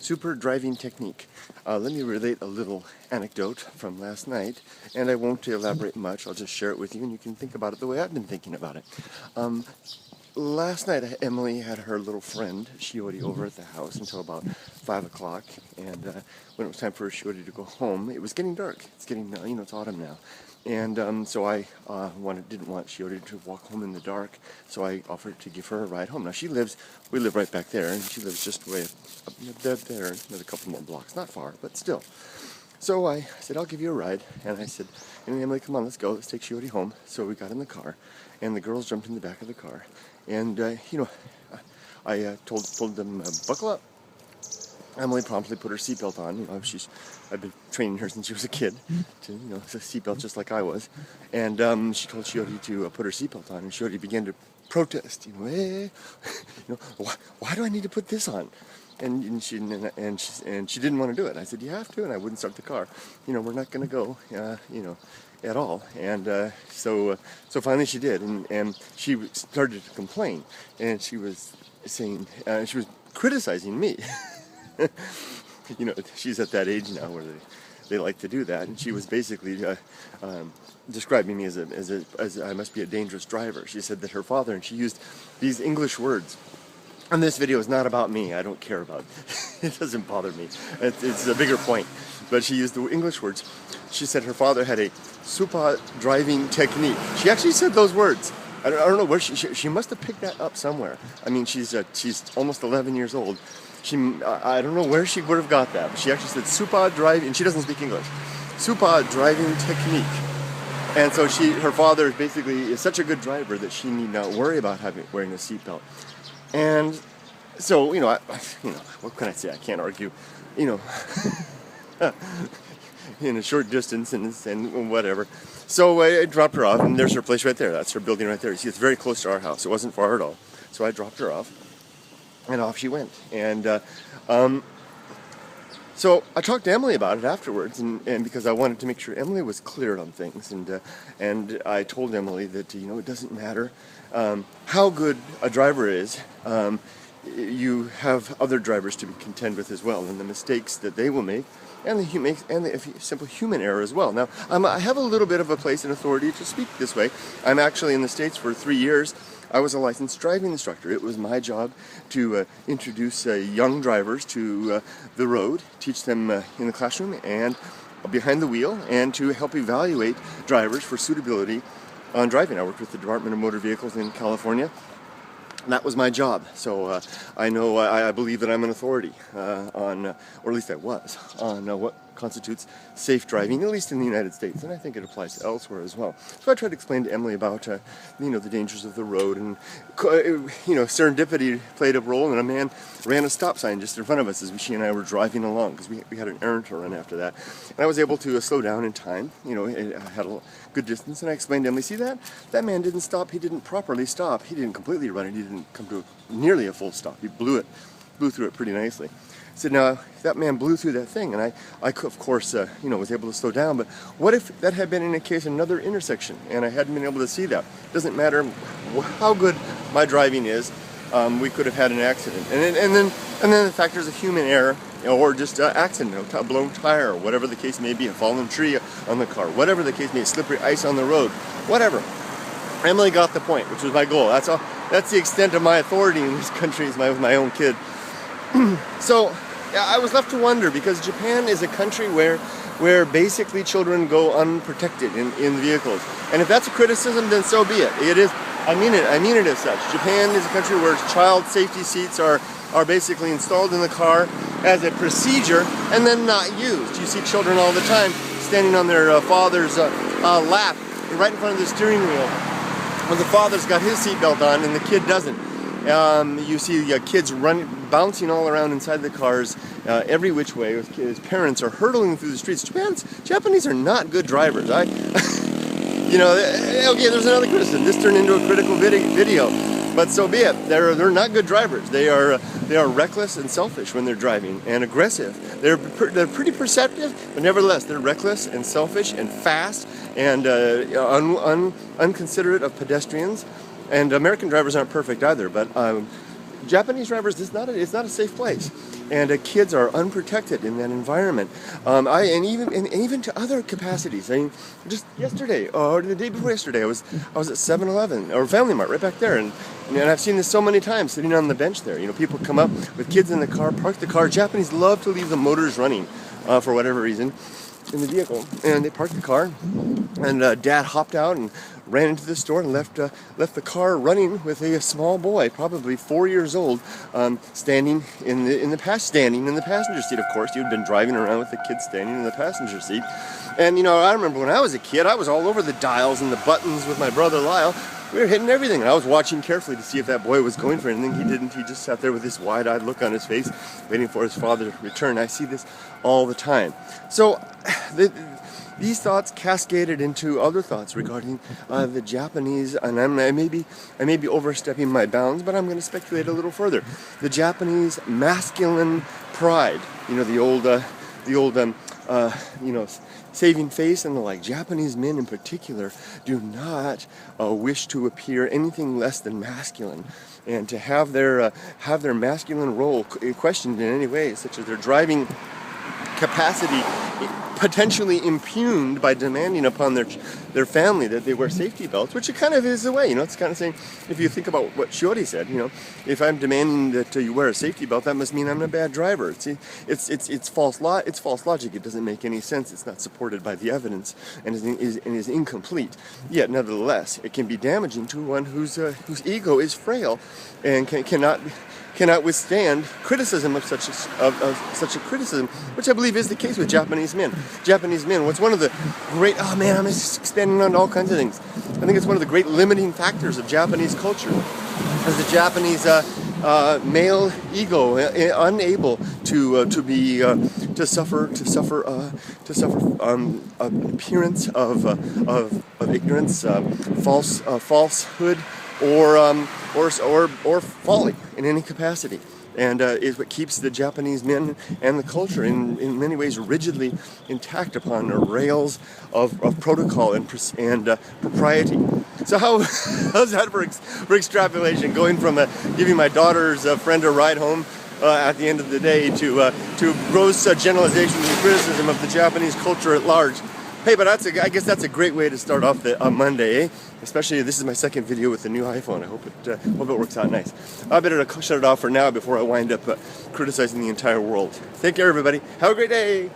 super driving technique. Let me relate a little anecdote from last night, and I won't elaborate much. I'll just share it with you, and you can think about it the way I've been thinking about it. Last night, Emily had her little friend, Shiori, over at the house until about 5 o'clock, and when it was time for Shiori to go home, it was getting dark. It's getting, it's autumn now. And so I didn't want Shiori to walk home in the dark, so I offered to give her a ride home. Now we live right back there, and she lives just way up there, another couple more blocks. Not far, but still. So I said, I'll give you a ride, and I said, Emily, come on, let's go, let's take Shiori home. So we got in the car, and the girls jumped in the back of the car, and I told them, buckle up. Emily promptly put her seatbelt on. I've been training her since she was a kid to, a seatbelt just like I was. And she told Shiori to put her seatbelt on, and Shiori began to protest. Why do I need to put this on? And she didn't want to do it. I said, you have to, and I wouldn't start the car. We're not going to go, at all. And so finally she did, and she started to complain, and she was saying, she was criticizing me. She's at that age now where they like to do that, and she was basically describing me as I must be a dangerous driver. She said that her father, and she used these English words. And this video is not about me. I don't care about it. It doesn't bother me. It's a bigger point. But she used the English words. She said her father had a super driving technique. She actually said those words. I don't know where she must have picked that up somewhere. I mean, she's almost 11 years old. I don't know where she would have got that, but she actually said super driving, and she doesn't speak English. Super driving technique. And so her father basically is such a good driver that she need not worry about wearing a seatbelt. And so, what can I say? I can't argue, in a short distance and whatever. So I dropped her off, and there's her place right there. That's her building right there. You see, it's very close to our house. It wasn't far at all. So I dropped her off, and off she went. And so I talked to Emily about it afterwards, and because I wanted to make sure Emily was cleared on things, and I told Emily that it doesn't matter how good a driver is. You have other drivers to be contend with as well, and the mistakes that they will make, and the simple human error as well. Now, I have a little bit of a place and authority to speak this way. I'm actually in the States for 3 years. I was a licensed driving instructor. It was my job to introduce young drivers to the road, teach them in the classroom and behind the wheel, and to help evaluate drivers for suitability on driving. I worked with the Department of Motor Vehicles in California. That was my job. So I believe that I'm an authority on, or at least I was, on what constitutes safe driving, at least in the United States, and I think it applies elsewhere as well. So I tried to explain to Emily about, the dangers of the road, and, serendipity played a role, and a man ran a stop sign just in front of us as she and I were driving along, because we had an errand to run after that. And I was able to slow down in time, I had a good distance, and I explained to Emily, see that? That man didn't stop, he didn't properly stop, he didn't completely run it, he didn't come to nearly a full stop, he blew through it pretty nicely. I said, now, that man blew through that thing, and I could, of course, was able to slow down, but what if that had been in a case another intersection, and I hadn't been able to see that? It doesn't matter how good my driving is, we could have had an accident. And then the factors of human error, or just accident, a blown tire, or whatever the case may be, a fallen tree on the car, whatever the case may be, slippery ice on the road, whatever. Emily got the point, which was my goal. That's all. That's the extent of my authority in this country, is with my own kid. So, I was left to wonder, because Japan is a country where basically children go unprotected in vehicles. And if that's a criticism, then so be it. It is. I mean it as such. Japan is a country where child safety seats are basically installed in the car as a procedure and then not used. You see children all the time standing on their father's lap right in front of the steering wheel when the father's got his seatbelt on and the kid doesn't. You see kids bouncing all around inside the cars every which way. His parents are hurtling through the streets. Japanese are not good drivers. Okay, there's another criticism. This turned into a critical video, but so be it. They're not good drivers. They are reckless and selfish when they're driving, and aggressive. They're pretty perceptive, but nevertheless they're reckless and selfish and fast and unconsiderate of pedestrians. And American drivers aren't perfect either, but Japanese drivers, it's not a safe place, and kids are unprotected in that environment. And even to other capacities. I mean, just yesterday or the day before yesterday, I was at 7-Eleven or Family Mart right back there, and I've seen this so many times sitting on the bench there. You know, people come up with kids in the car, park the car. Japanese love to leave the motors running for whatever reason in the vehicle, and they parked the car, and Dad hopped out and ran into the store and left the car running with a small boy, probably 4 years old, standing in the passenger seat. Of course, you'd been driving around with the kid standing in the passenger seat. And you know, I remember when I was a kid, I was all over the dials and the buttons with my brother Lyle. We were hitting everything, and I was watching carefully to see if that boy was going for anything. He didn't. He just sat there with this wide-eyed look on his face, waiting for his father to return. I see this all the time. So these thoughts cascaded into other thoughts regarding the Japanese, and I may be overstepping my bounds, but I'm going to speculate a little further. The Japanese masculine pride, you know, the old saving face and the like. Japanese men in particular do not wish to appear anything less than masculine, and to have their masculine role questioned in any way, such as their driving capacity potentially impugned by demanding upon their family that they wear safety belts, which it kind of is a way, you know. It's kind of saying, if you think about what Shiori said, you know, if I'm demanding that you wear a safety belt, that must mean I'm a bad driver. It's false logic. It doesn't make any sense. It's not supported by the evidence, and is incomplete. Yet, nevertheless, it can be damaging to one whose ego is frail and cannot withstand criticism of such a criticism, which I believe is the case with Japanese men. Japanese men, what's one of the great, I'm just expanding on all kinds of things. I think it's one of the great limiting factors of Japanese culture, is the Japanese male ego, unable to suffer appearance of ignorance, falsehood, or folly in any capacity, and is what keeps the Japanese men and the culture in many ways rigidly intact upon the rails of protocol and propriety. So how's that for extrapolation, going from giving my daughter's friend a ride home at the end of the day to gross generalizations and criticism of the Japanese culture at large? Hey, but I guess that's a great way to start off the Monday, eh? Especially, this is my second video with the new iPhone. I hope it works out nice. I better shut it off for now before I wind up criticizing the entire world. Take care, everybody. Have a great day.